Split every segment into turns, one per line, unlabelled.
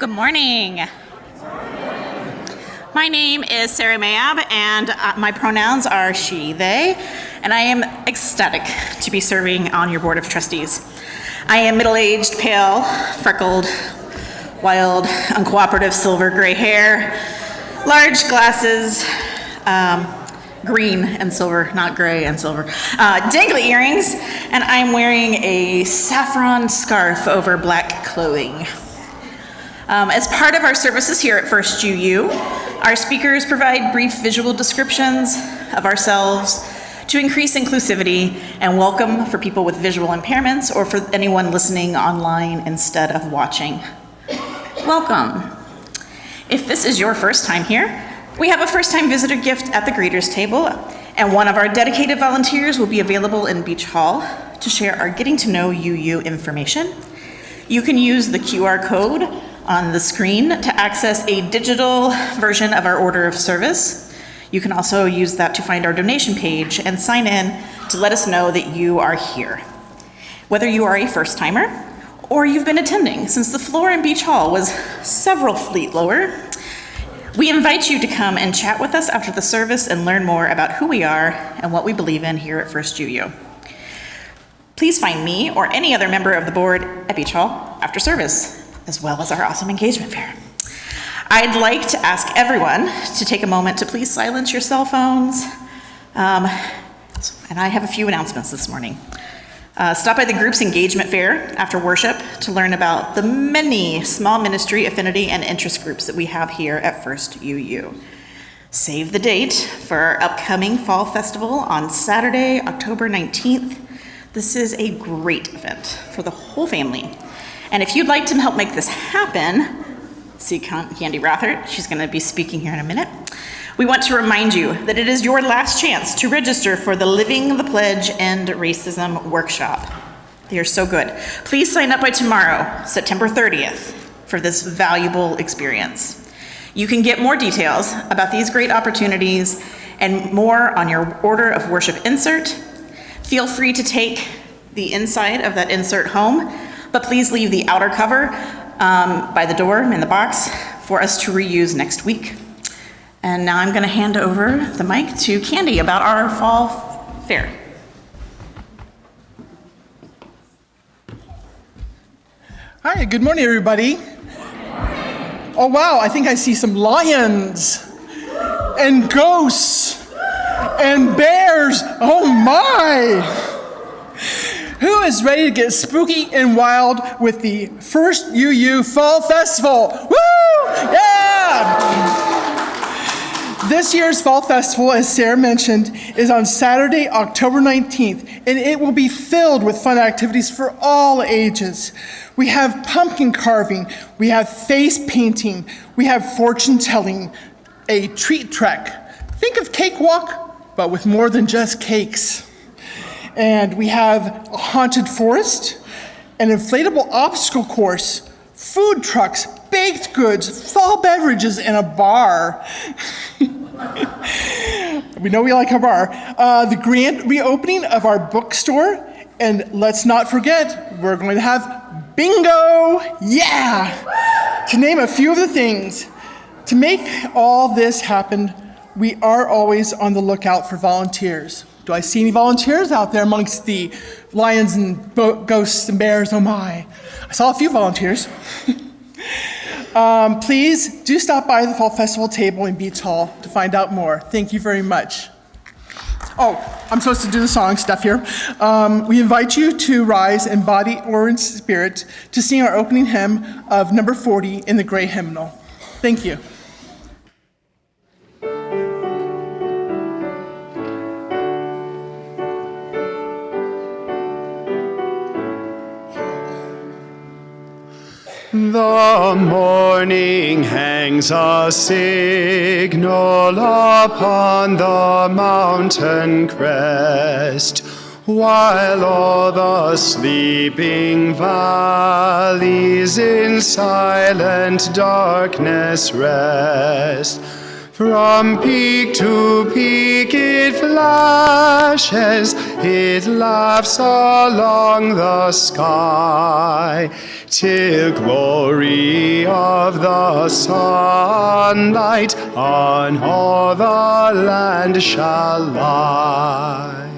Good morning. My name is Sarah Mayab, and my pronouns are she, they, and I am ecstatic to be serving on your board of trustees. I am middle-aged, pale, freckled, wild, uncooperative, silver gray hair, large glasses, green and silver, not gray and silver, dangly earrings, and I'm wearing a saffron scarf over black clothing. As part of our services here at First UU, our speakers provide brief visual descriptions of ourselves to increase inclusivity and welcome for people with visual impairments or for anyone listening online instead of watching. Welcome. If this is your first time here, we have a first-time visitor gift at the greeters table, and one of our dedicated volunteers will be available in Beach Hall to share our Getting to Know UU information. You can use the QR code on the screen to access a digital version of our order of service. You can also use that to find our donation page and sign in to let us know that you are here. Whether you are a first-timer or you've been attending since the floor in Beach Hall was several feet lower, we invite you to come and chat with us after the service and learn more about who we are and what we believe in here at First UU. Please find me or any other member of the board at Beach Hall after service, as well as our awesome engagement fair. I'd like to ask everyone to take a moment to please silence your cell phones. And I have a few announcements this morning. Stop by the group's engagement fair after worship to learn about the many small ministry, affinity, and interest groups that we have here at First UU. Save the date for our upcoming fall festival on Saturday, October 19th. This is a great event for the whole family. And if you'd like to help make this happen, see Candy Rothert, she's going to be speaking here in a minute. We want to remind you that it is your last chance to register for the Living the Pledge End Racism workshop. They are so good. Please sign up by tomorrow, September 30th, for this valuable experience. You can get more details about these great opportunities and more on your order of worship insert. Feel free to take the inside of that insert home, but please leave the outer cover by the door in the box for us to reuse next week. And now I'm going to hand over the mic to Candy about our fall fair.
Hi, good morning, everybody. Oh, wow, I think I see some lions and ghosts and bears. Oh, my. Who is ready to get spooky and wild with the First UU Fall Festival? Woo! Yeah! This year's Fall Festival, as Sarah mentioned, is on Saturday, October 19th, and it will be filled with fun activities for all ages. We have pumpkin carving, we have face painting, we have fortune telling, a treat trek. Think of cakewalk, but with more than just cakes. And we have a haunted forest, an inflatable obstacle course, food trucks, baked goods, fall beverages, and a bar. We know we like our bar. The grand reopening of our bookstore, and let's not forget, we're going to have bingo! Yeah! To name a few of the things. To make all this happen, we are always on the lookout for volunteers. Do I see any volunteers out there amongst the lions and ghosts and bears? Oh my. I saw a few volunteers. Please do stop by the Fall Festival table in Beach Hall to find out more. Thank you very much. Oh, I'm supposed to do the song stuff here. We invite you to rise in body or in spirit to sing our opening hymn of number 40 in the Gray Hymnal. Thank you.
The morning hangs a signal upon the mountain crest, while all the sleeping valleys in silent darkness rest. From peak to peak it flashes, it laughs along the sky, till glory of the sunlight on all the land shall lie.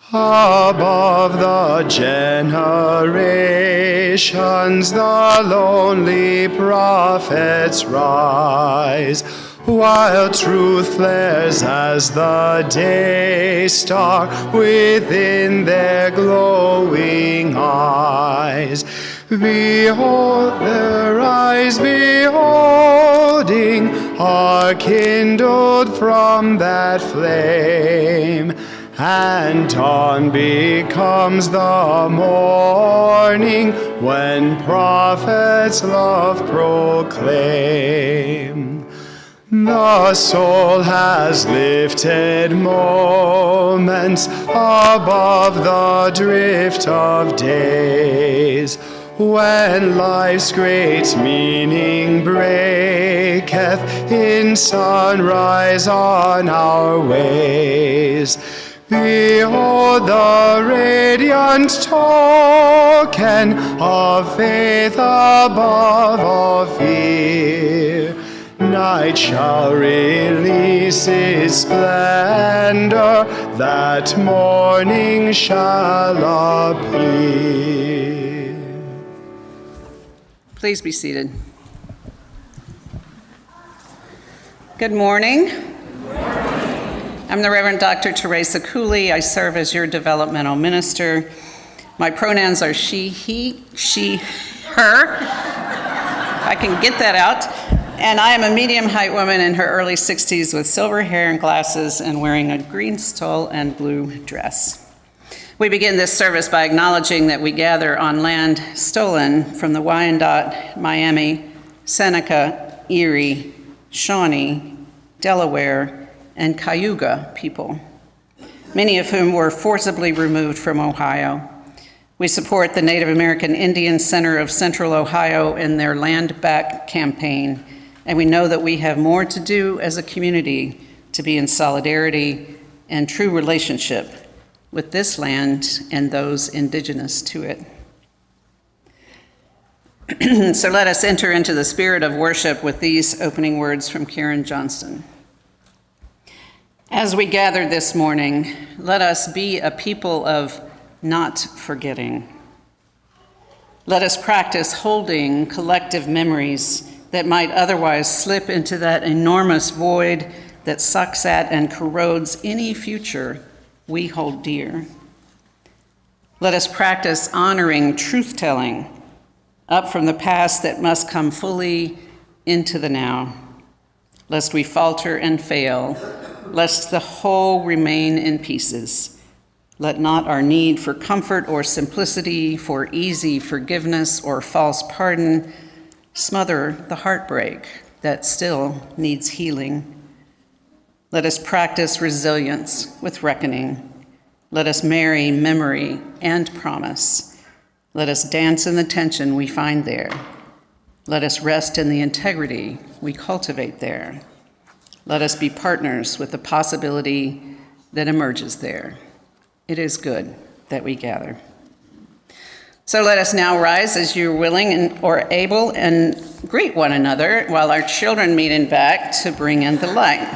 Above the generations the lonely prophets rise, while truth flares as the day star within their glowing eyes. Behold, their eyes beholding are kindled from that flame, and dawn becomes the morning when prophets love proclaim. The soul has lifted moments above the drift of days, when life's great meaning breaketh in sunrise on our ways. Behold the radiant token of faith above all fear. Night shall release its splendor, that morning shall appear.
Please be seated. Good morning. I'm the Reverend Dr. Teresa Cooley. I serve as your developmental minister. My pronouns are she, he, she, her. I can get that out. And I am a medium-height woman in her early 60s with silver hair and glasses and wearing a green stole and blue dress. We begin this service by acknowledging that we gather on land stolen from the Wyandotte, Miami, Seneca, Erie, Shawnee, Delaware, and Cayuga people, many of whom were forcibly removed from Ohio. We support the Native American Indian Center of Central Ohio in their Land Back campaign, and we know that we have more to do as a community to be in solidarity and true relationship with this land and those indigenous to it. So let us enter into the spirit of worship with these opening words from Karen Johnston. As we gather this morning, let us be a people of not forgetting. Let us practice holding collective memories that might otherwise slip into that enormous void that sucks at and corrodes any future we hold dear. Let us practice honoring truth-telling up from the past that must come fully into the now, lest we falter and fail, lest the whole remain in pieces. Let not our need for comfort or simplicity, for easy forgiveness or false pardon, smother the heartbreak that still needs healing. Let us practice resilience with reckoning. Let us marry memory and promise. Let us dance in the tension we find there. Let us rest in the integrity we cultivate there. Let us be partners with the possibility that emerges there. It is good that we gather. So let us now rise as you're willing or able and greet one another while our children meet in back to bring in the light.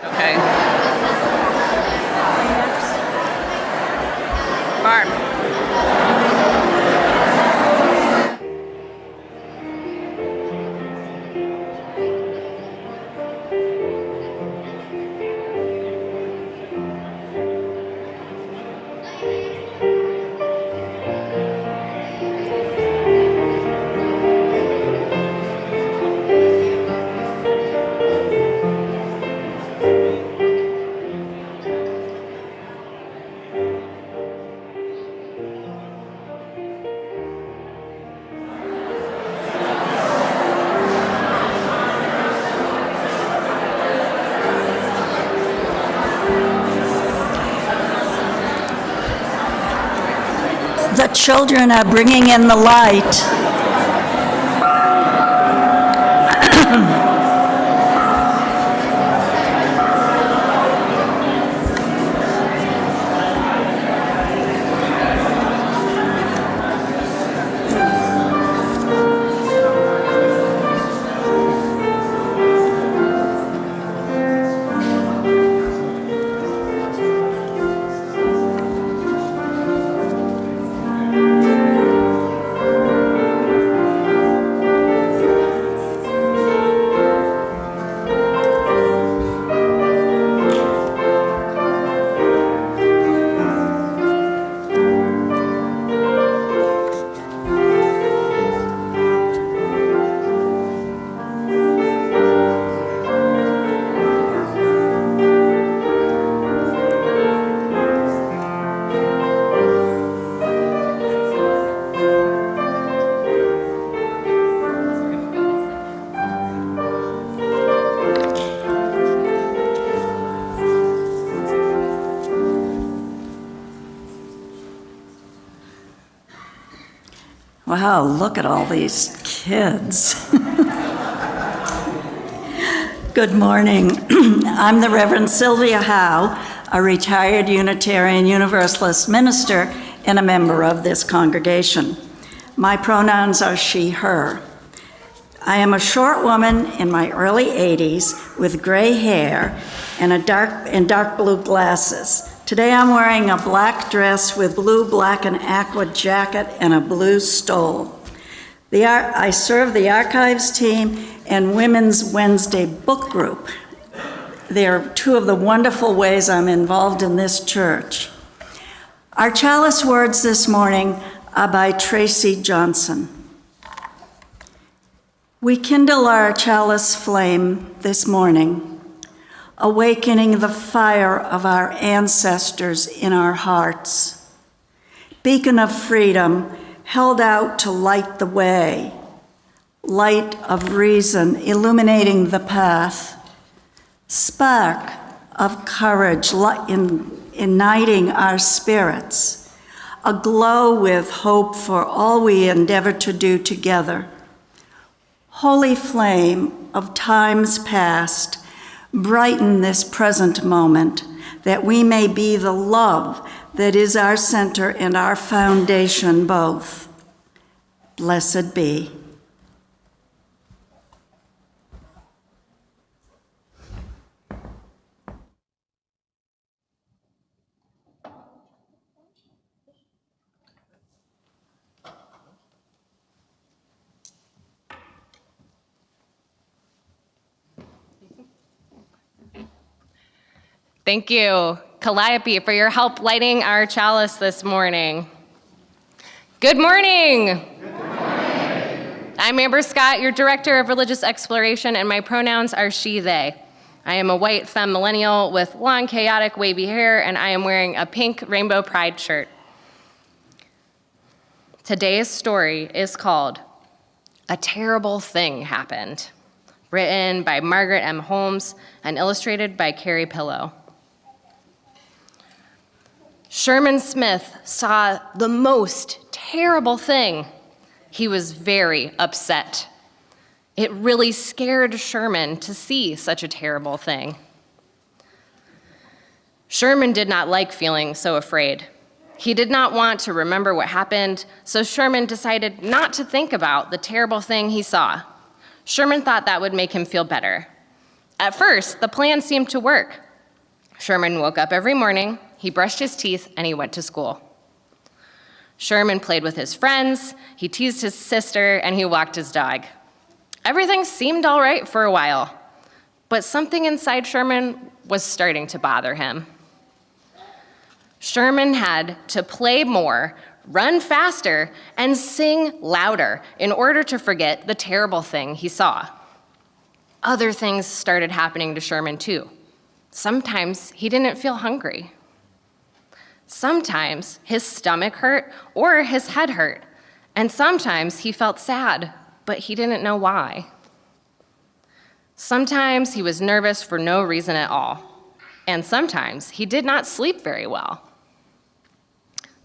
Okay.
Barb.
The children are bringing in the light. Wow, look at all these kids. Good morning. I'm the Reverend Sylvia Howe, a retired Unitarian Universalist minister and a member of this congregation. My pronouns are she, her. I am a short woman in my early 80s with gray hair and dark blue glasses. Today I'm wearing a black dress with blue, black, and aqua jacket and a blue stole. I serve the archives team and Women's Wednesday book group. They are two of the wonderful ways I'm involved in this church. Our chalice words this morning are by Tracy Johnson. We kindle our chalice flame this morning, awakening the fire of our ancestors in our hearts. Beacon of freedom held out to light the way, light of reason illuminating the path, spark of courage igniting our spirits, aglow with hope for all we endeavor to do together. Holy flame of times past, brighten this present moment, that we may be the love that is our center and our foundation both. Blessed be.
Thank you, Calliope, for your help lighting our chalice this morning. Good morning. Good morning. I'm Amber Scott, your Director of Religious Exploration, and my pronouns are she, they. I am a white femme millennial with long, chaotic, wavy hair, and I am wearing a pink rainbow pride shirt. Today's story is called A Terrible Thing Happened, written by Margaret M. Holmes and illustrated by Carrie Pillow. Sherman Smith saw the most terrible thing. He was very upset. It really scared Sherman to see such a terrible thing. Sherman did not like feeling so afraid. He did not want to remember what happened, so Sherman decided not to think about the terrible thing he saw. Sherman thought that would make him feel better. At first, the plan seemed to work. Sherman woke up every morning, he brushed his teeth, and he went to school. Sherman played with his friends, he teased his sister, and he walked his dog. Everything seemed all right for a while, but something inside Sherman was starting to bother him. Sherman had to play more, run faster, and sing louder in order to forget the terrible thing he saw. Other things started happening to Sherman too. Sometimes he didn't feel hungry. Sometimes his stomach hurt or his head hurt, and sometimes he felt sad, but he didn't know why. Sometimes he was nervous for no reason at all, and sometimes he did not sleep very well.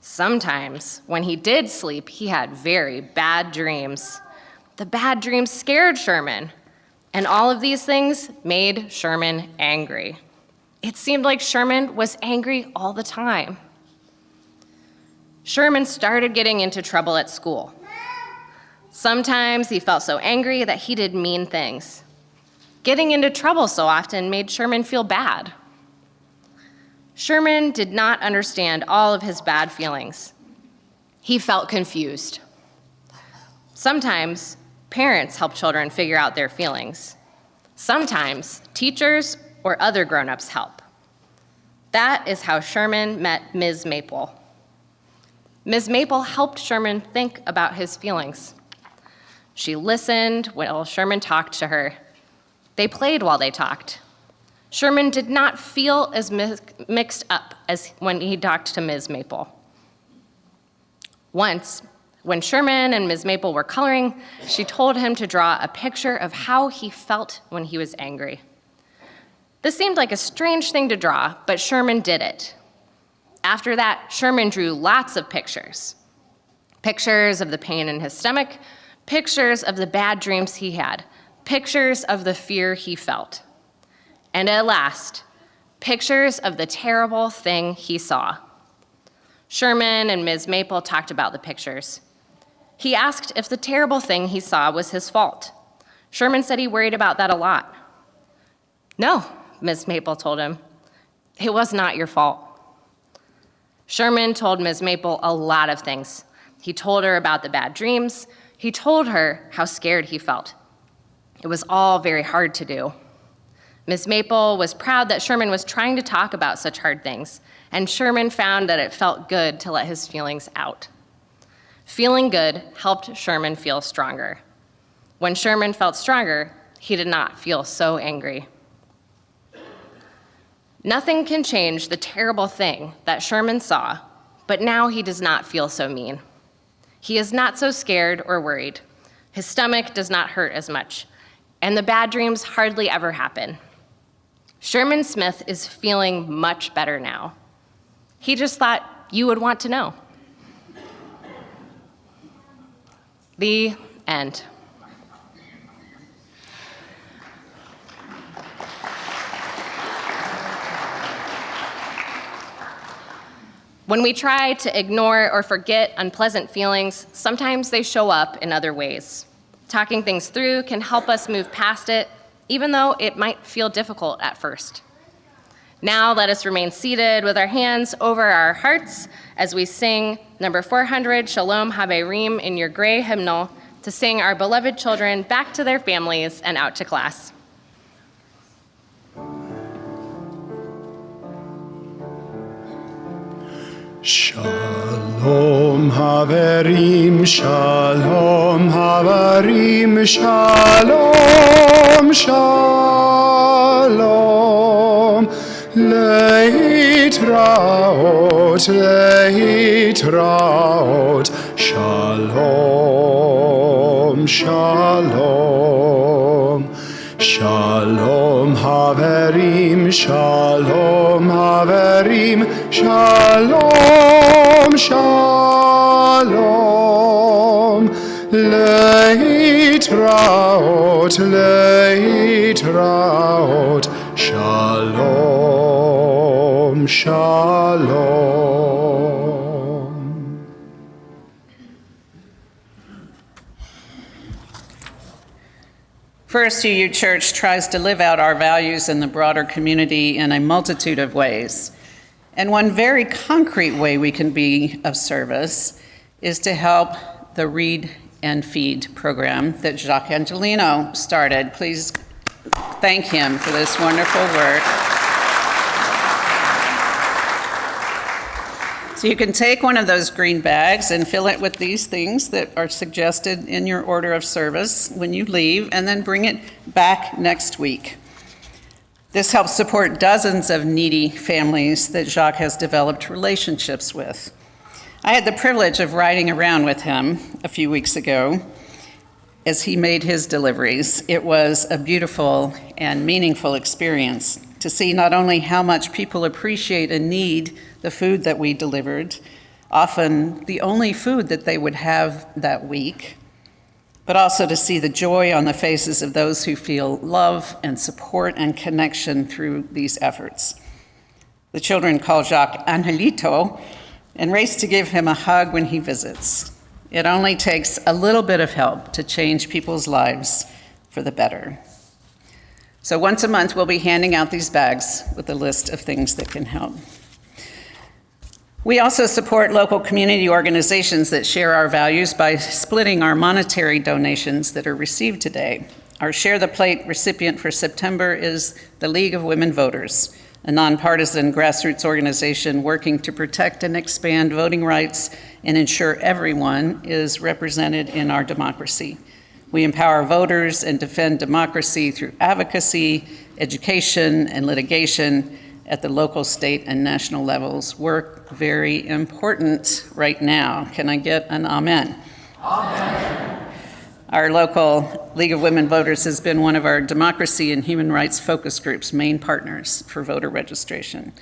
Sometimes, when he did sleep, he had very bad dreams. The bad dreams scared Sherman, and all of these things made Sherman angry. It seemed like Sherman was angry all the time. Sherman started getting into trouble at school. Sometimes he felt so angry that he did mean things. Getting into trouble so often made Sherman feel bad. Sherman did not understand all of his bad feelings. He felt confused. Sometimes parents help children figure out their feelings. Sometimes teachers or other grown-ups help. That is how Sherman met Ms. Maple. Ms. Maple helped Sherman think about his feelings. She listened while Sherman talked to her. They played while they talked. Sherman did not feel as mixed up as when he talked to Ms. Maple. Once, when Sherman and Ms. Maple were coloring, she told him to draw a picture of how he felt when he was angry. This seemed like a strange thing to draw, but Sherman did it. After that, Sherman drew lots of pictures. Pictures of the pain in his stomach, pictures of the bad dreams he had, pictures of the fear he felt. And at last, pictures of the terrible thing he saw. Sherman and Ms. Maple talked about the pictures. He asked if the terrible thing he saw was his fault. Sherman said he worried about that a lot. No, Ms. Maple told him, it was not your fault. Sherman told Ms. Maple a lot of things. He told her about the bad dreams. He told her how scared he felt. It was all very hard to do. Ms. Maple was proud that Sherman was trying to talk about such hard things, and Sherman found that it felt good to let his feelings out. Feeling good helped Sherman feel stronger. When Sherman felt stronger, he did not feel so angry. Nothing can change the terrible thing that Sherman saw, but now he does not feel so mean. He is not so scared or worried. His stomach does not hurt as much, and the bad dreams hardly ever happen. Sherman Smith is feeling much better now. He just thought you would want to know. The end. When we try to ignore or forget unpleasant feelings, sometimes they show up in other ways. Talking things through can help us move past it, even though it might feel difficult at first. Now let us remain seated with our hands over our hearts as we sing number 400, Shalom Haberim, in your gray hymnal, to sing our beloved children back to their families and out to class.
Shalom Haverim, Shalom Haverim, Shalom, Shalom, Leitraot, Leitraot, Shalom, Shalom, Shalom Haverim, Shalom Haverim, Shalom, Shalom, Leitraot, Leitraot, Shalom, Shalom.
First UU Church tries to live out our values in the broader community in a multitude of ways. And one very concrete way we can be of service is to help the Read and Feed program that Jacques Angelino started. Please thank him for this wonderful work. So you can take one of those green bags and fill it with these things that are suggested in your order of service when you leave, and then bring it back next week. This helps support dozens of needy families that Jacques has developed relationships with. I had the privilege of riding around with him a few weeks ago as he made his deliveries. It was a beautiful and meaningful experience to see not only how much people appreciate and need the food that we delivered, often the only food that they would have that week, but also to see the joy on the faces of those who feel love and support and connection through these efforts. The children call Jacques Angelito and race to give him a hug when he visits. It only takes a little bit of help to change people's lives for the better. So once a month, we'll be handing out these bags with a list of things that can help. We also support local community organizations that share our values by splitting our monetary donations that are received today. Our Share the Plate recipient for September is the League of Women Voters, a nonpartisan grassroots organization working to protect and expand voting rights and ensure everyone is represented in our democracy. We empower voters and defend democracy through advocacy, education, and litigation at the local, state, and national levels. Work very important right now. Can I get an amen? Amen. Our local League of Women Voters has been one of our democracy and human rights focus groups' main partners for voter registration.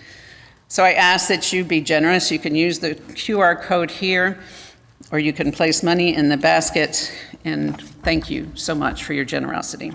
So I ask that you be generous. You can use the QR code here, or you can place money in the basket, and thank you so much for your generosity.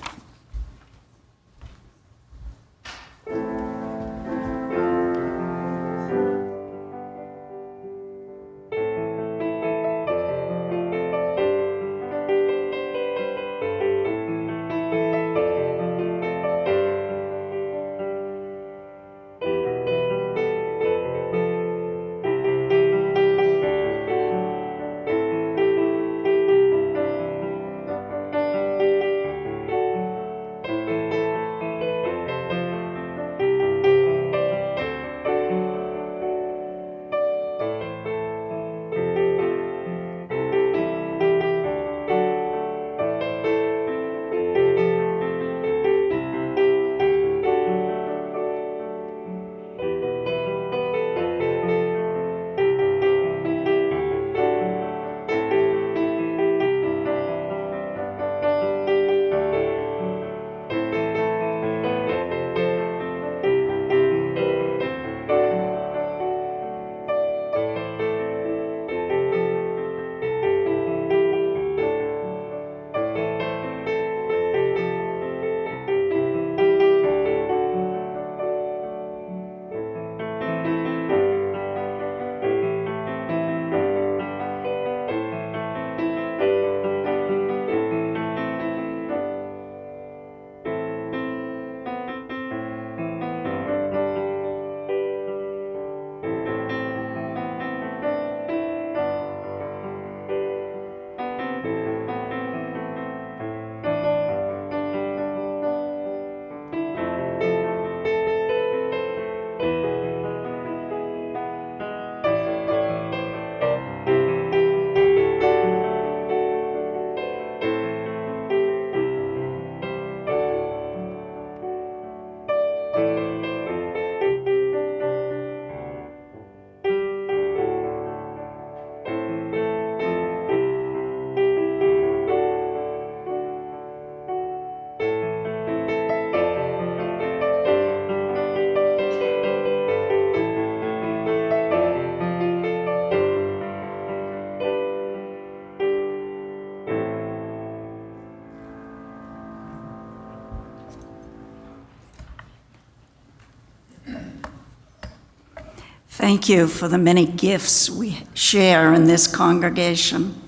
Thank you for the many gifts we share in this congregation.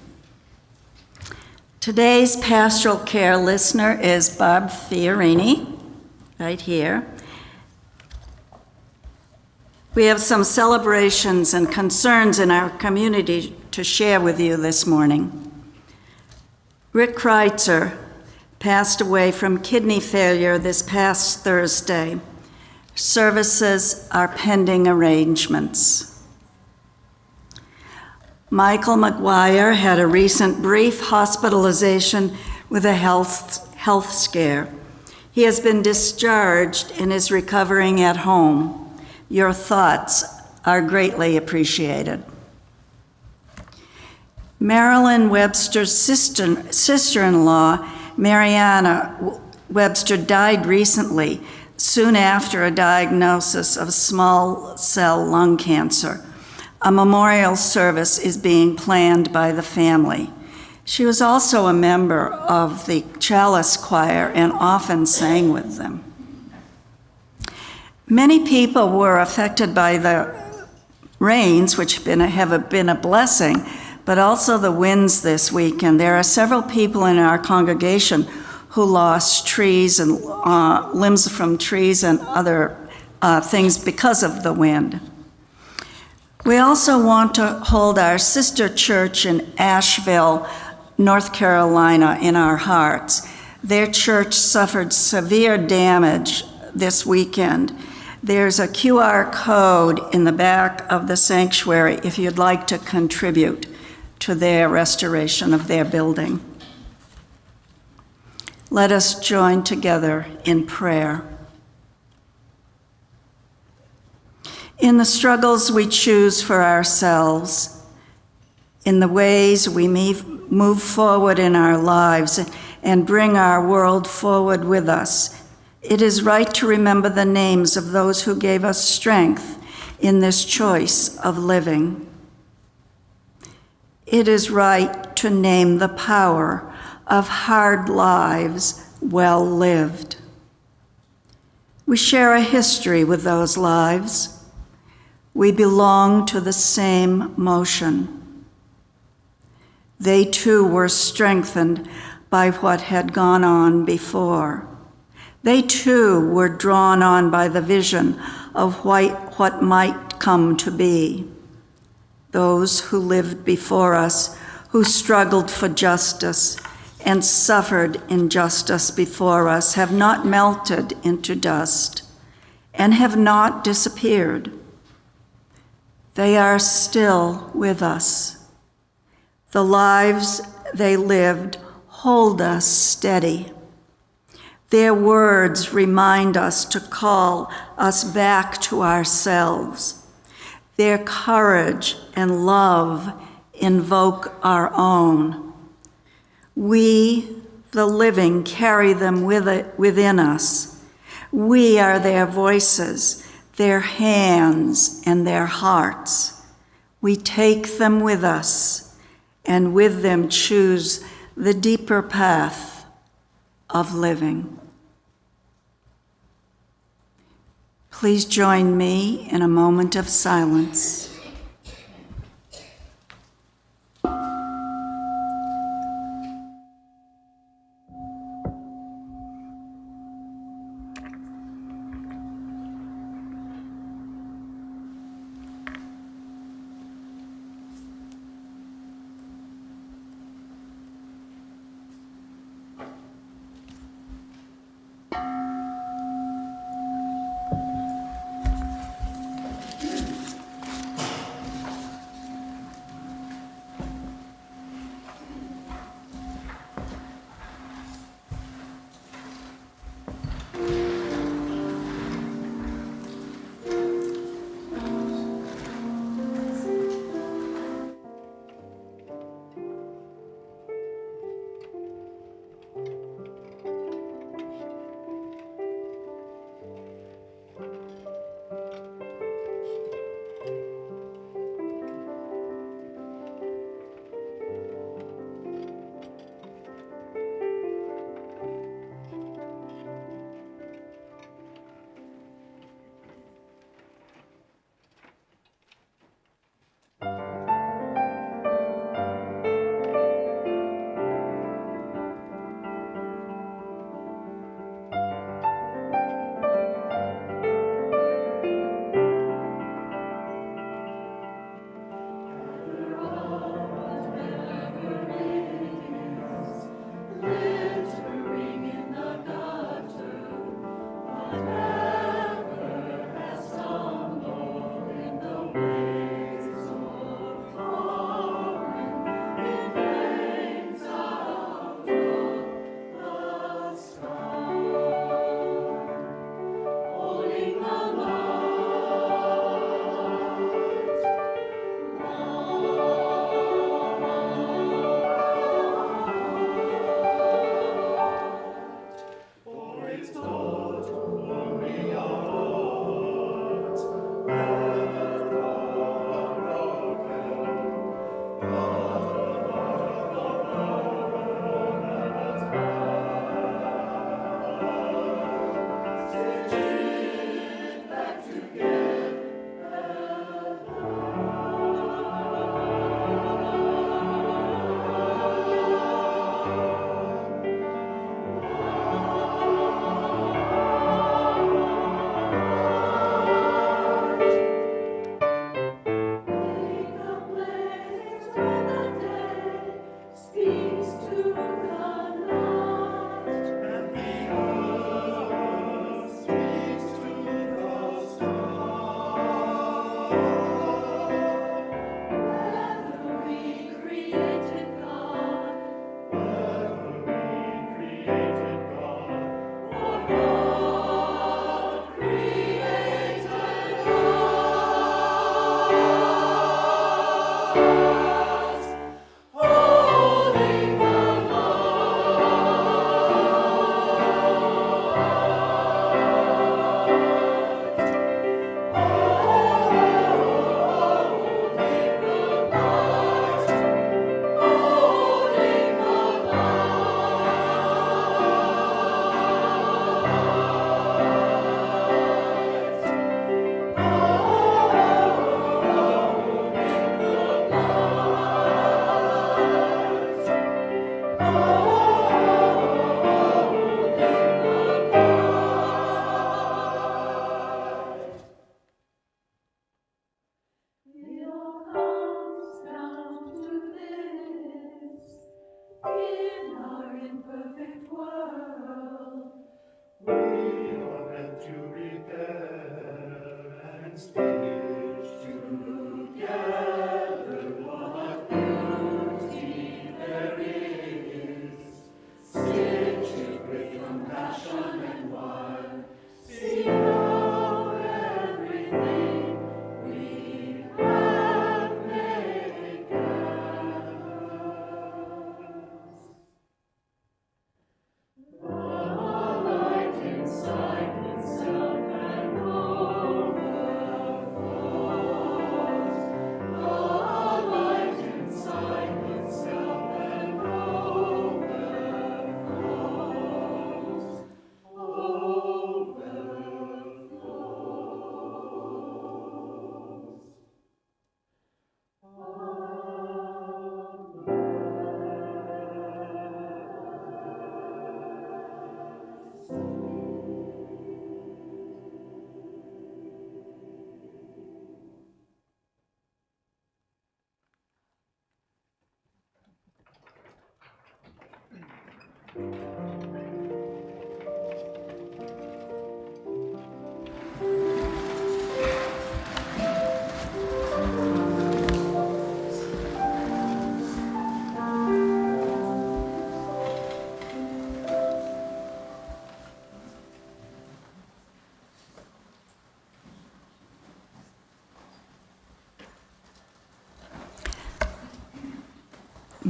Today's pastoral care listener is Barb Fiorini, right here. We have some celebrations and concerns in our community to share with you this morning. Rick Kreitzer passed away from kidney failure this past Thursday. Services are pending arrangements. Michael McGuire had a recent brief hospitalization with a health scare. He has been discharged and is recovering at home. Your thoughts are greatly appreciated. Marilyn Webster's sister-in-law, Mariana Webster, died recently, soon after a diagnosis of small cell lung cancer. A memorial service is being planned by the family. She was also a member of the Chalice Choir and often sang with them. Many people were affected by the rains, which have been a blessing, but also the winds this week. And there are several people in our congregation who lost trees and limbs from trees and other things because of the wind. We also want to hold our sister church in Asheville, North Carolina, in our hearts. Their church suffered severe damage this weekend. There's a QR code in the back of the sanctuary if you'd like to contribute to their restoration of their building. Let us join together in prayer. In the struggles we choose for ourselves, in the ways we move forward in our lives and bring our world forward with us, it is right to remember the names of those who gave us strength in this choice of living. It is right to name the power of hard lives well lived. We share a history with those lives. We belong to the same motion. They too were strengthened by what had gone on before. They too were drawn on by the vision of what might come to be. Those who lived before us, who struggled for justice and suffered injustice before us, have not melted into dust and have not disappeared. They are still with us. The lives they lived hold us steady. Their words remind us to call us back to ourselves. Their courage and love invoke our own. We, the living, carry them within us. We are their voices, their hands, and their hearts. We take them with us, and with them choose the deeper path of living. Please join me in a moment of silence. The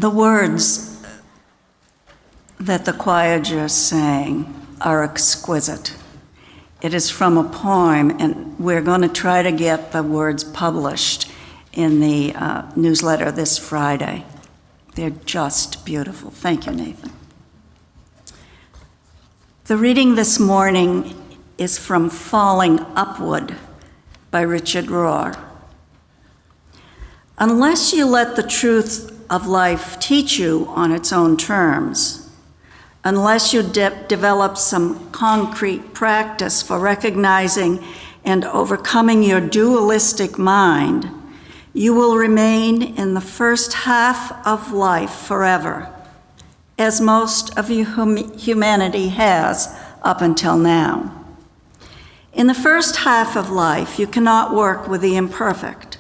words that the choir just sang are exquisite. It is from a poem, and we're going to try to get the words published in the newsletter this Friday. They're just beautiful. Thank you, Nathan. The reading this morning is from Falling Upward by Richard Rohr. Unless you let the truth of life teach you on its own terms, unless you develop some concrete practice for recognizing and overcoming your dualistic mind, you will remain in the first half of life forever, as most of humanity has up until now. In the first half of life, you cannot work with the imperfect,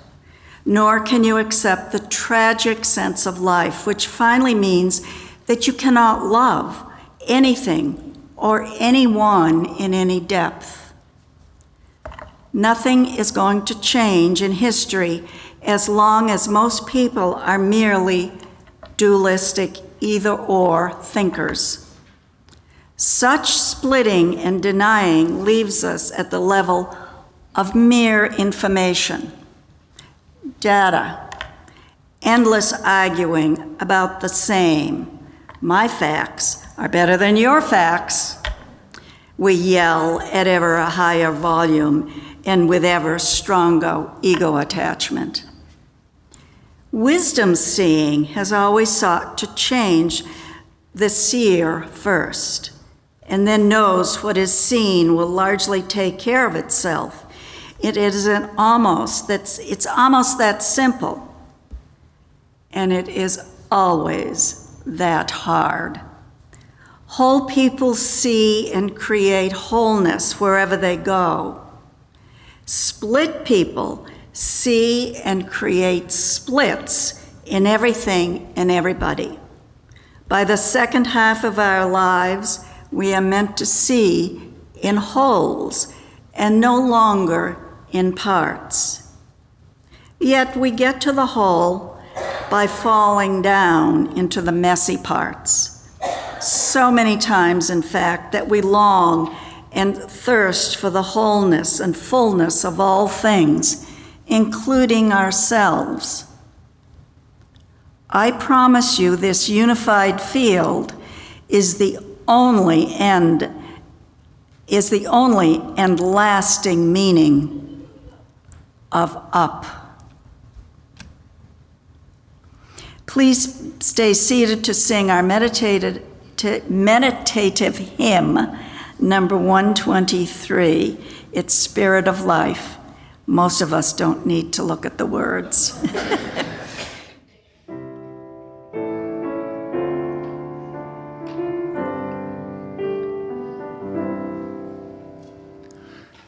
nor can you accept the tragic sense of life, which finally means that you cannot love anything or anyone in any depth. Nothing is going to change in history as long as most people are merely dualistic either-or thinkers. Such splitting and denying leaves us at the level of mere information, data, endless arguing about the same. My facts are better than your facts. We yell at ever a higher volume and with ever stronger ego attachment. Wisdom seeing has always sought to change the seer first, and then knows what is seen will largely take care of itself. It's almost that simple, and it is always that hard. Whole people see and create wholeness wherever they go. Split people see and create splits in everything and everybody. By the second half of our lives, we are meant to see in wholes and no longer in parts. Yet we get to the whole by falling down into the messy parts. So many times, in fact, that we long and thirst for the wholeness and fullness of all things, including ourselves. I promise you this unified field is the only and lasting meaning of up. Please stay seated to sing our meditative hymn, number 123, It's Spirit of Life. Most of us don't need to look at the words.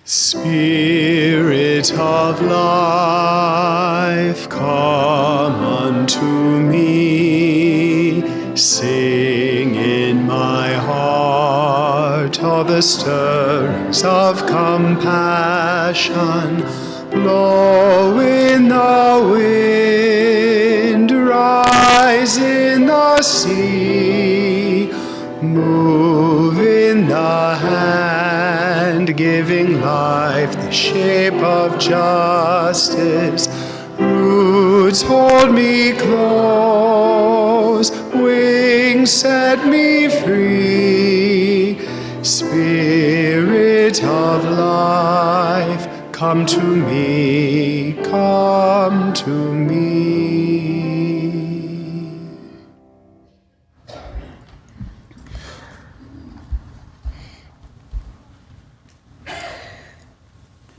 Spirit of life, come unto me. Sing in my heart all the stirrings of compassion. Blow in the wind, rise in the sea, move in the hand, giving life the shape of justice. Roots hold me close, wings set me free. Spirit of life, come to me, come to me.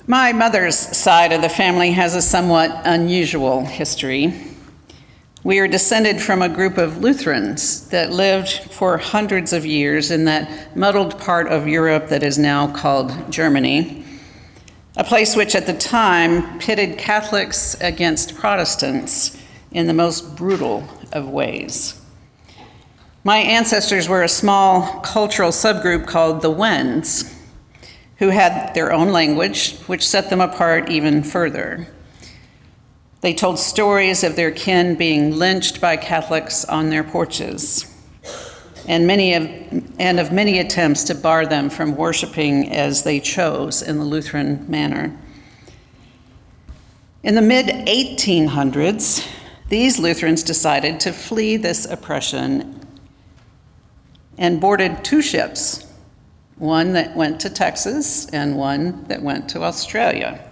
My mother's side of the family has a somewhat unusual history. We are descended from a group of Lutherans that lived for hundreds of years in that muddled part of Europe that is now called Germany, a place which at the time pitted Catholics against Protestants in the most brutal of ways. My ancestors were a small cultural subgroup called the Wends, who had their own language, which set them apart even further. They told stories of their kin being lynched by Catholics on their porches, and of many attempts to bar them from worshiping as they chose in the Lutheran manner. In the mid-1800s, these Lutherans decided to flee this oppression and boarded two ships, one that went to Texas and one that went to Australia,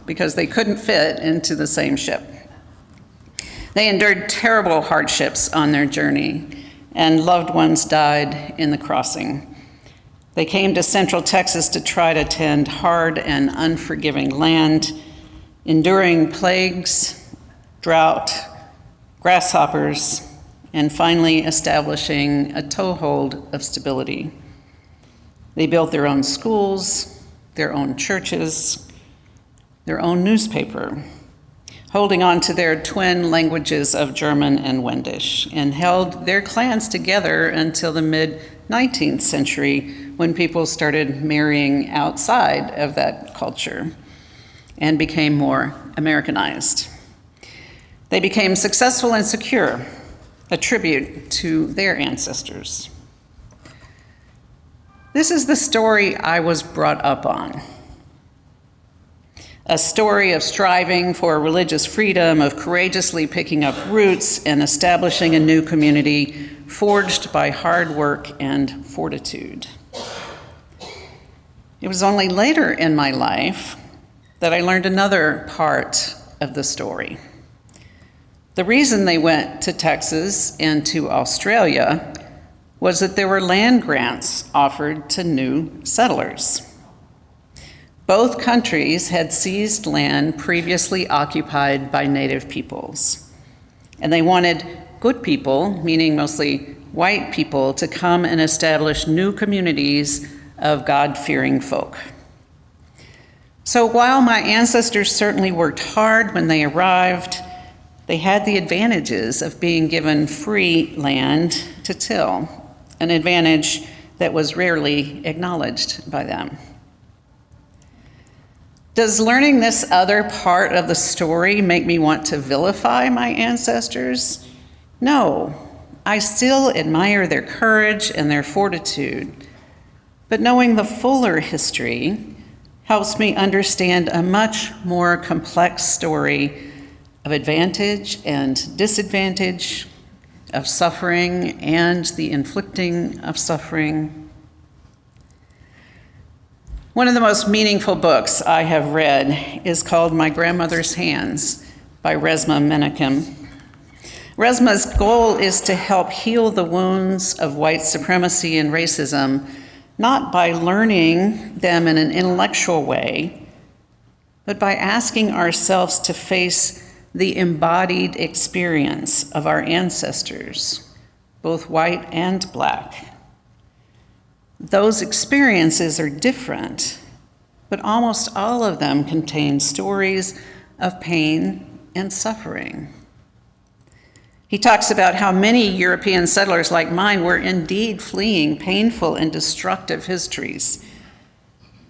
because they couldn't fit into the same ship. They endured terrible hardships on their journey, and loved ones died in the crossing. They came to central Texas to try to tend hard and unforgiving land, enduring plagues, drought, grasshoppers, and finally establishing a toehold of stability. They built their own schools, their own churches, their own newspaper, holding on to their twin languages of German and Wendish, and held their clans together until the mid-19th century, when people started marrying outside of that culture and became more Americanized. They became successful and secure, a tribute to their ancestors. This is the story I was brought up on. A story of striving for religious freedom, of courageously picking up roots and establishing a new community forged by hard work and fortitude. It was only later in my life that I learned another part of the story. The reason they went to Texas and to Australia was that there were land grants offered to new settlers. Both countries had seized land previously occupied by native peoples, and they wanted good people, meaning mostly white people, to come and establish new communities of God-fearing folk. So while my ancestors certainly worked hard when they arrived, they had the advantages of being given free land to till, an advantage that was rarely acknowledged by them. Does learning this other part of the story make me want to vilify my ancestors? No, I still admire their courage and their fortitude, but knowing the fuller history helps me understand a much more complex story of advantage and disadvantage, of suffering and the inflicting of suffering. One of the most meaningful books I have read is called My Grandmother's Hands by Resmaa Menakem. Resmaa's goal is to help heal the wounds of white supremacy and racism, not by learning them in an intellectual way, but by asking ourselves to face the embodied experience of our ancestors, both white and black. Those experiences are different, but almost all of them contain stories of pain and suffering. He talks about how many European settlers like mine were indeed fleeing painful and destructive histories.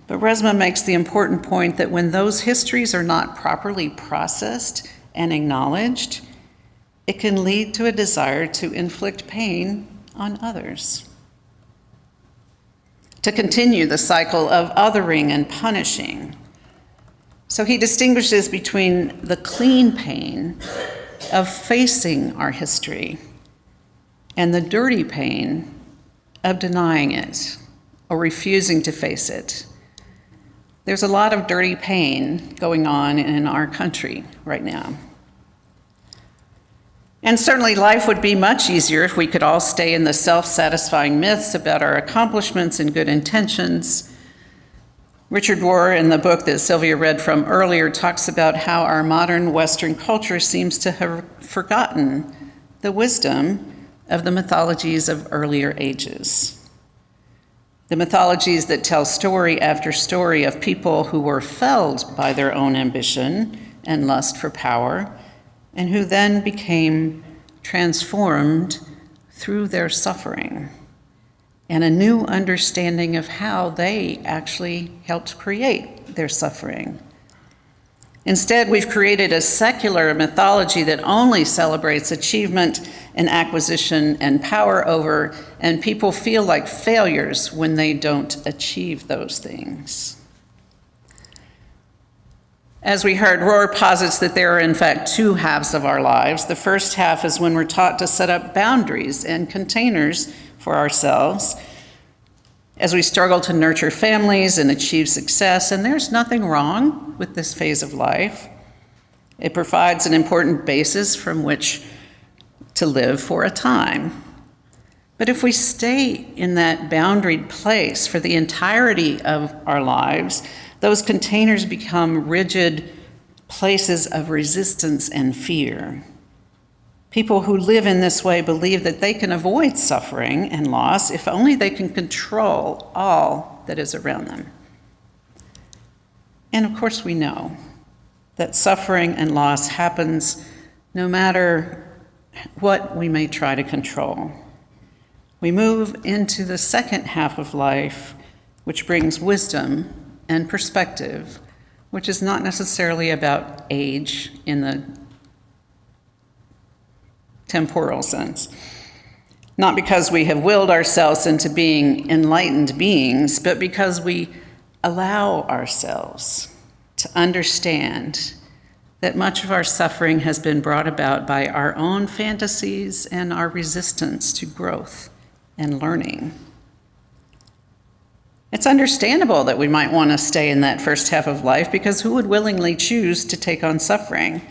But Resmaa makes the important point that when those histories are not properly processed and acknowledged, it can lead to a desire to inflict pain on others, to continue the cycle of othering and punishing. So he distinguishes between the clean pain of facing our history and the dirty pain of denying it or refusing to face it. There's a lot of dirty pain going on in our country right now. And certainly life would be much easier if we could all stay in the self-satisfying myths about our accomplishments and good intentions. Richard Rohr, in the book that Sylvia read from earlier, talks about how our modern Western culture seems to have forgotten the wisdom of the mythologies of earlier ages. The mythologies that tell story after story of people who were felled by their own ambition and lust for power, and who then became transformed through their suffering and a new understanding of how they actually helped create their suffering. Instead, we've created a secular mythology that only celebrates achievement and acquisition and power over, and people feel like failures when they don't achieve those things. As we heard, Rohr posits that there are in fact two halves of our lives. The first half is when we're taught to set up boundaries and containers for ourselves as we struggle to nurture families and achieve success, and there's nothing wrong with this phase of life. It provides an important basis from which to live for a time. But if we stay in that boundaried place for the entirety of our lives, those containers become rigid places of resistance and fear. People who live in this way believe that they can avoid suffering and loss if only they can control all that is around them. And of course, we know that suffering and loss happens no matter what we may try to control. We move into the second half of life, which brings wisdom and perspective, which is not necessarily about age in the temporal sense. Not because we have willed ourselves into being enlightened beings, but because we allow ourselves to understand that much of our suffering has been brought about by our own fantasies and our resistance to growth and learning. It's understandable that we might want to stay in that first half of life, because who would willingly choose to take on suffering?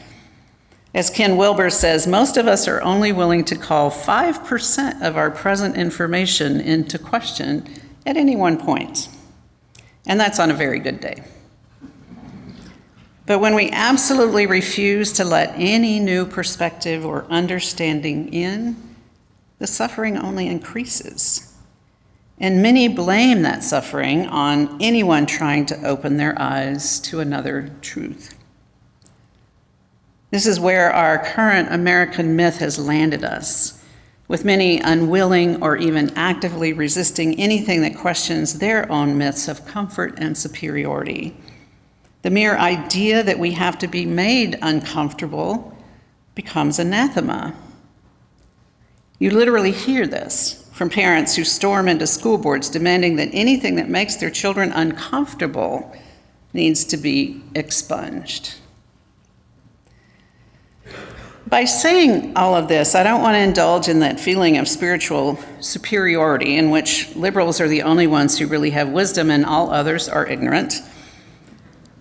As Ken Wilber says, most of us are only willing to call 5% of our present information into question at any one point. And that's on a very good day. But when we absolutely refuse to let any new perspective or understanding in, the suffering only increases. And many blame that suffering on anyone trying to open their eyes to another truth. This is where our current American myth has landed us, with many unwilling or even actively resisting anything that questions their own myths of comfort and superiority. The mere idea that we have to be made uncomfortable becomes anathema. You literally hear this from parents who storm into school boards demanding that anything that makes their children uncomfortable needs to be expunged. By saying all of this, I don't want to indulge in that feeling of spiritual superiority in which liberals are the only ones who really have wisdom and all others are ignorant.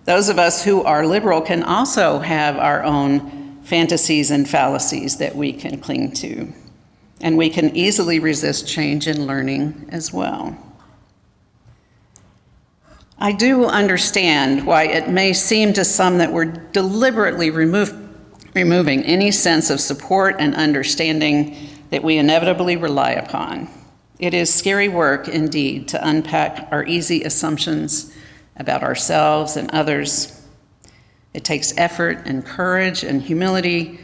Those of us who are liberal can also have our own fantasies and fallacies that we can cling to, and we can easily resist change and learning as well. I do understand why it may seem to some that we're deliberately removing any sense of support and understanding that we inevitably rely upon. It is scary work indeed to unpack our easy assumptions about ourselves and others. It takes effort and courage and humility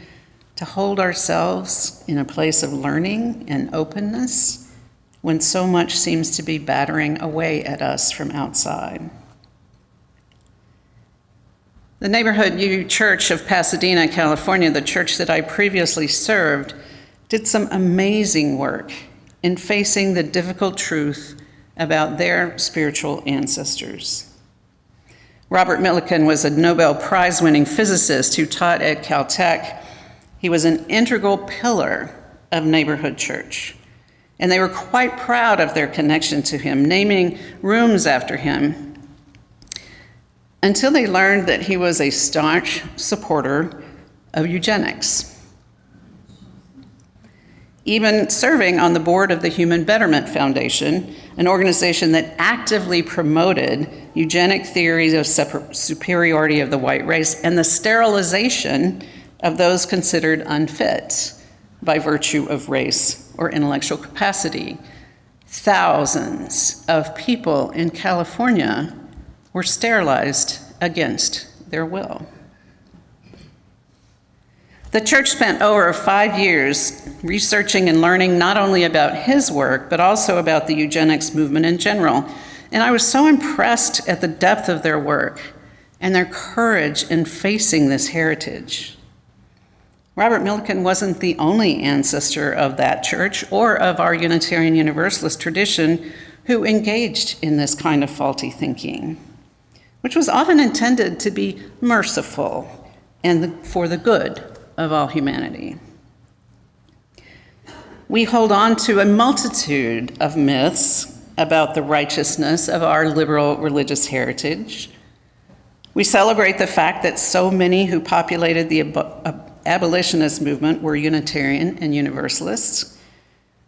to hold ourselves in a place of learning and openness when so much seems to be battering away at us from outside. The Neighborhood U Church of Pasadena, California, the church that I previously served, did some amazing work in facing the difficult truth about their spiritual ancestors. Robert Millikan was a Nobel Prize-winning physicist who taught at Caltech. He was an integral pillar of Neighborhood Church, and they were quite proud of their connection to him, naming rooms after him, until they learned that he was a staunch supporter of eugenics. even serving on the board of the Human Betterment Foundation, an organization that actively promoted eugenic theories of superiority of the white race and the sterilization of those considered unfit by virtue of race or intellectual capacity. Thousands of people in California were sterilized against their will. The church spent over 5 years researching and learning not only about his work, but also about the eugenics movement in general. And I was so impressed at the depth of their work and their courage in facing this heritage. Robert Millikan wasn't the only ancestor of that church or of our Unitarian Universalist tradition who engaged in this kind of faulty thinking, which was often intended to be merciful and for the good of all humanity. We hold on to a multitude of myths about the righteousness of our liberal religious heritage. We celebrate the fact that so many who populated the abolitionist movement were Unitarian and Universalists.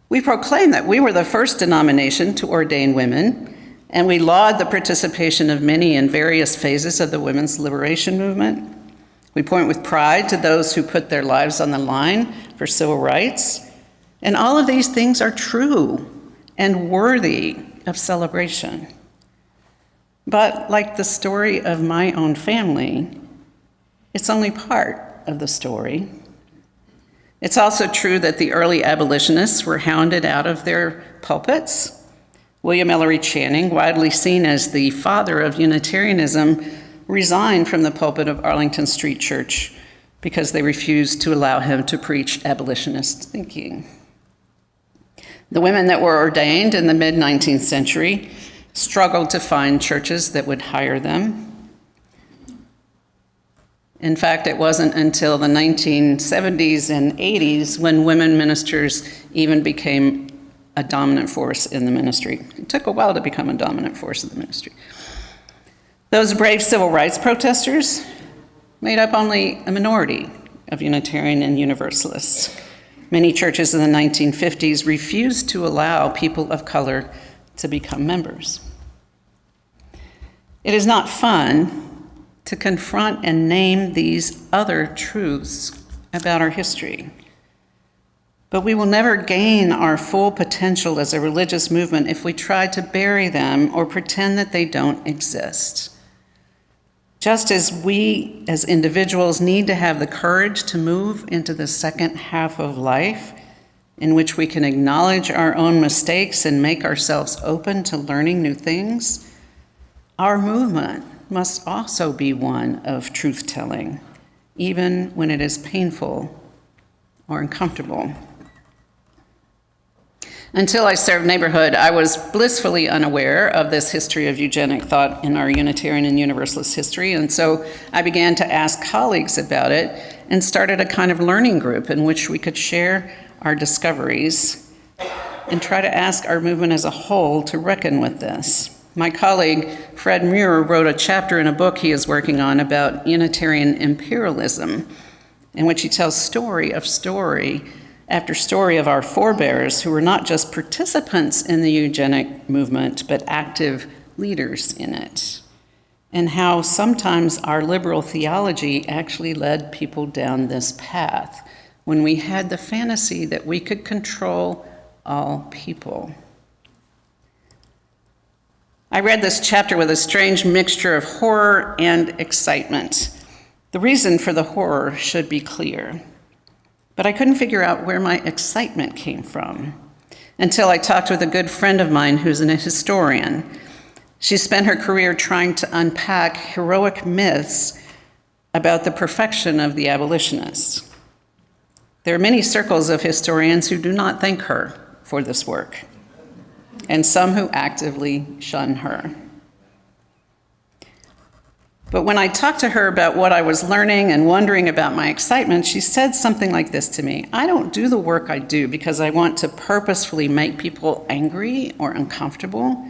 We proclaim that we were the first denomination to ordain women, and we laud the participation of many in various phases of the women's liberation movement. We point with pride to those who put their lives on the line for civil rights. And all of these things are true and worthy of celebration. But like the story of my own family, it's only part of the story. It's also true that the early abolitionists were hounded out of their pulpits. William Ellery Channing, widely seen as the father of Unitarianism, resigned from the pulpit of Arlington Street Church because they refused to allow him to preach abolitionist thinking. The women that were ordained in the mid-19th century struggled to find churches that would hire them. In fact, it wasn't until the 1970s and 80s when women ministers even became a dominant force in the ministry. It took a while to become a dominant force in the ministry. Those brave civil rights protesters made up only a minority of Unitarian and Universalists. Many churches in the 1950s refused to allow people of color to become members. It is not fun to confront and name these other truths about our history. But we will never gain our full potential as a religious movement if we try to bury them or pretend that they don't exist. Just as we as individuals need to have the courage to move into the second half of life, in which we can acknowledge our own mistakes and make ourselves open to learning new things, our movement must also be one of truth-telling, even when it is painful or uncomfortable. Until I served neighborhood, I was blissfully unaware of this history of eugenic thought in our Unitarian and Universalist history, and so I began to ask colleagues about it and started a kind of learning group in which we could share our discoveries and try to ask our movement as a whole to reckon with this. My colleague, Fred Muir, wrote a chapter in a book he is working on about Unitarian imperialism, in which he tells story after story of our forebears who were not just participants in the eugenic movement, but active leaders in it, and how sometimes our liberal theology actually led people down this path when we had the fantasy that we could control all people. I read this chapter with a strange mixture of horror and excitement. The reason for the horror should be clear. But I couldn't figure out where my excitement came from until I talked with a good friend of mine who's a historian. She spent her career trying to unpack heroic myths about the perfection of the abolitionists. There are many circles of historians who do not thank her for this work, and some who actively shun her. But when I talked to her about what I was learning and wondering about my excitement, she said something like this to me: I don't do the work I do because I want to purposefully make people angry or uncomfortable.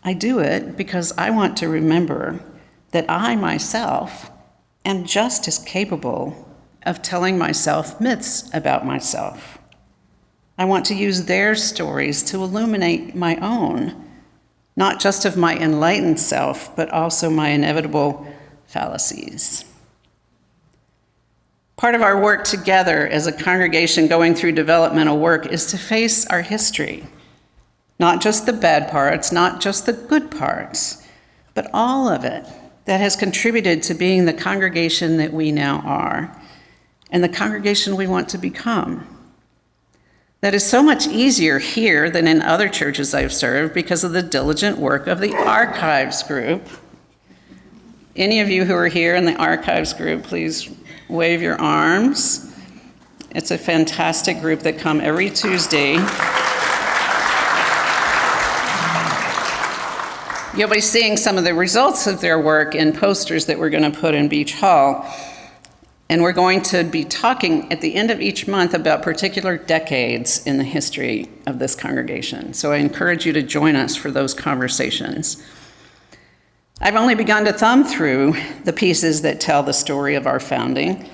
I do it because I want to remember that I myself am just as capable of telling myself myths about myself. I want to use their stories to illuminate my own, not just of my enlightened self, but also my inevitable fallacies. Part of our work together as a congregation going through developmental work is to face our history, not just the bad parts, not just the good parts, but all of it that has contributed to being the congregation that we now are and the congregation we want to become. That is so much easier here than in other churches I've served because of the diligent work of the archives group. Any of you who are here in the archives group, please wave your arms. It's a fantastic group that come every Tuesday. You'll be seeing some of the results of their work in posters that we're going to put in Beach Hall. And we're going to be talking at the end of each month about particular decades in the history of this congregation. So I encourage you to join us for those conversations. I've only begun to thumb through the pieces that tell the story of our founding,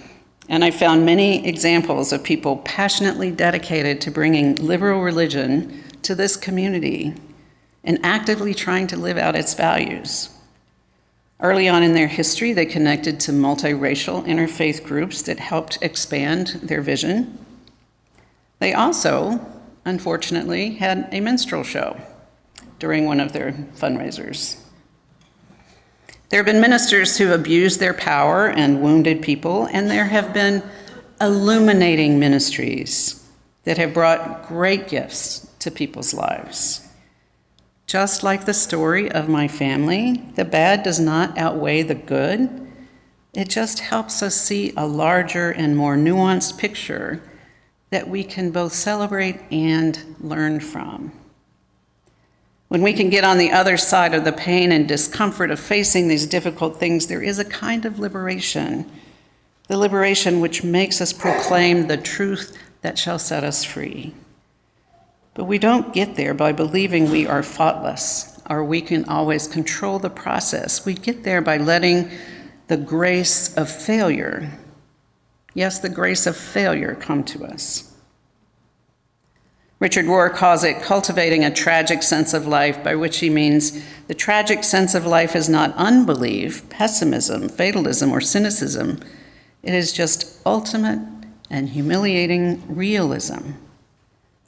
and I found many examples of people passionately dedicated to bringing liberal religion to this community and actively trying to live out its values. Early on in their history, they connected to multiracial interfaith groups that helped expand their vision. They also, unfortunately, had a minstrel show during one of their fundraisers. There have been ministers who abused their power and wounded people, and there have been illuminating ministries that have brought great gifts to people's lives. Just like the story of my family, the bad does not outweigh the good. It just helps us see a larger and more nuanced picture that we can both celebrate and learn from. When we can get on the other side of the pain and discomfort of facing these difficult things, there is a kind of liberation, the liberation which makes us proclaim the truth that shall set us free. But we don't get there by believing we are faultless or we can always control the process. We get there by letting the grace of failure, yes, the grace of failure, come to us. Richard Rohr calls it cultivating a tragic sense of life, by which he means the tragic sense of life is not unbelief, pessimism, fatalism, or cynicism. It is just ultimate and humiliating realism,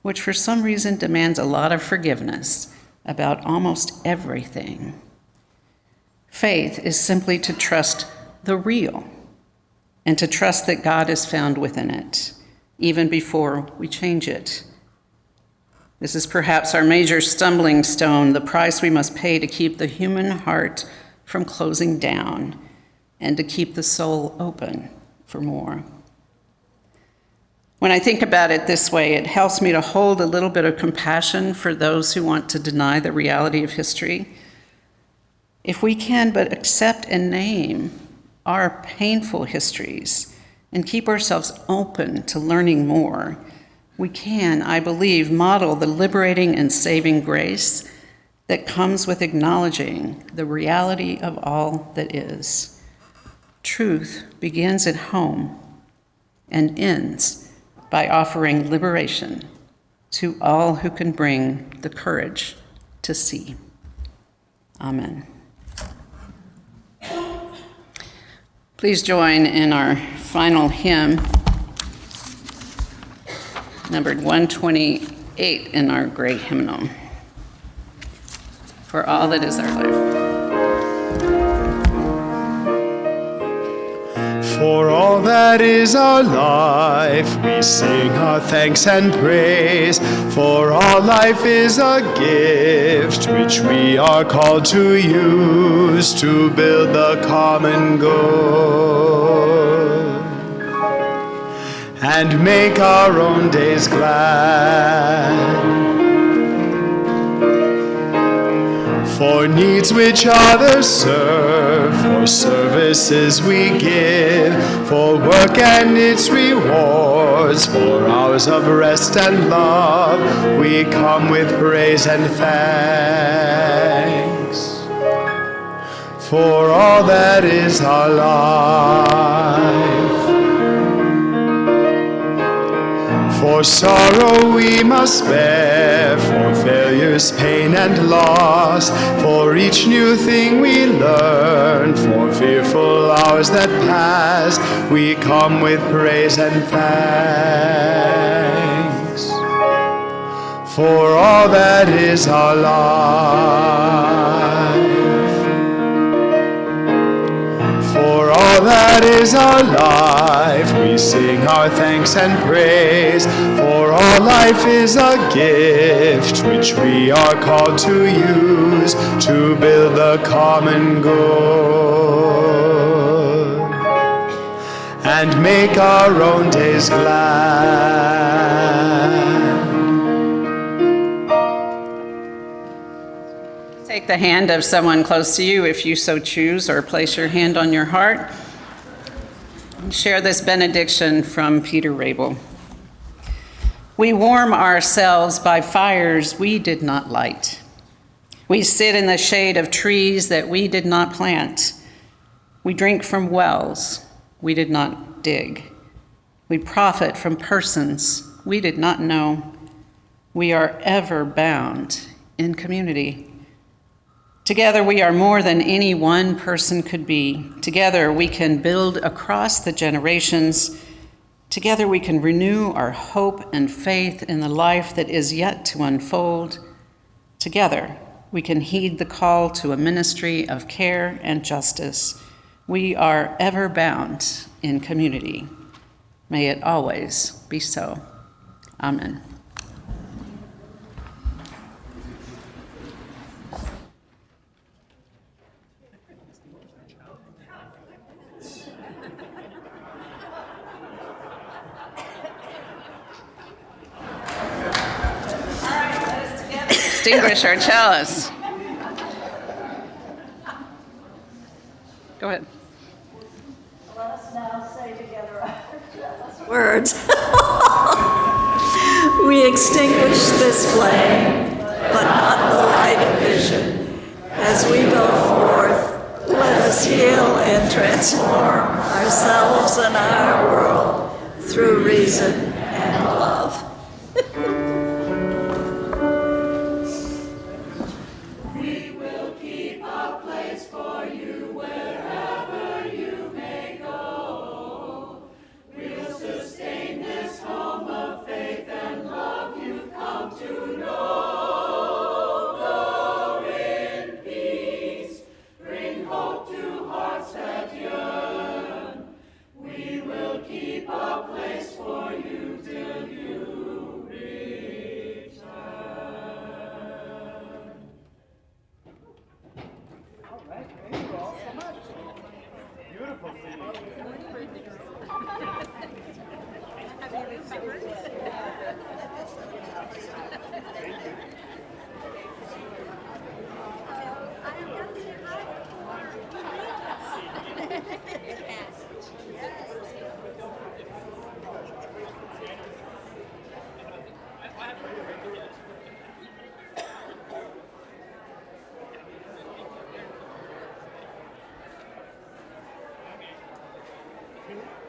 which for some reason demands a lot of forgiveness about almost everything. Faith is simply to trust the real and to trust that God is found within it, even before we change it. This is perhaps our major stumbling stone, the price we must pay to keep the human heart from closing down and to keep the soul open for more. When I think about it this way, it helps me to hold a little bit of compassion for those who want to deny the reality of history. If we can but accept and name our painful histories and keep ourselves open to learning more, we can, I believe, model the liberating and saving grace that comes with acknowledging the reality of all that is. Truth begins at home and ends by offering liberation to all who can bring the courage to see. Amen. Please join in our final hymn, numbered 128 in our great hymnal, For All That Is Our Life.
For all that is our life, we sing our thanks and praise. For all life is a gift which we are called to use to build the common good and make our own days glad. For needs which others serve, for services we give, for work and its rewards, for hours of rest and love, we come with praise and thanks. For all that is our life, for For sorrow we must bear, for failures, pain, and loss, for each new thing we learn, for fearful hours that pass, we come with praise and thanks. For all that is our life, for all that is our life, we sing our thanks and praise. For all life is a gift which we are called to use to build the common good and make our own days glad.
Take the hand of someone close to you if you so choose, or place your hand on your heart. Share this benediction from Peter Rabel. We warm ourselves by fires we did not light. We sit in the shade of trees that we did not plant. We drink from wells we did not dig. We profit from persons we did not know. We are ever bound in community. Together we are more than any one person could be. Together we can build across the generations. Together we can renew our hope and faith in the life that is yet to unfold. Together we can heed the call to a ministry of care and justice. We are ever bound in community. May it always be so. Amen. Distinguish our chalice. Go ahead.
Let us now say together our chalice words. We extinguish this flame, but not the light of vision. As we go forth, let us heal and transform ourselves and our world through reason and love.
Thank you.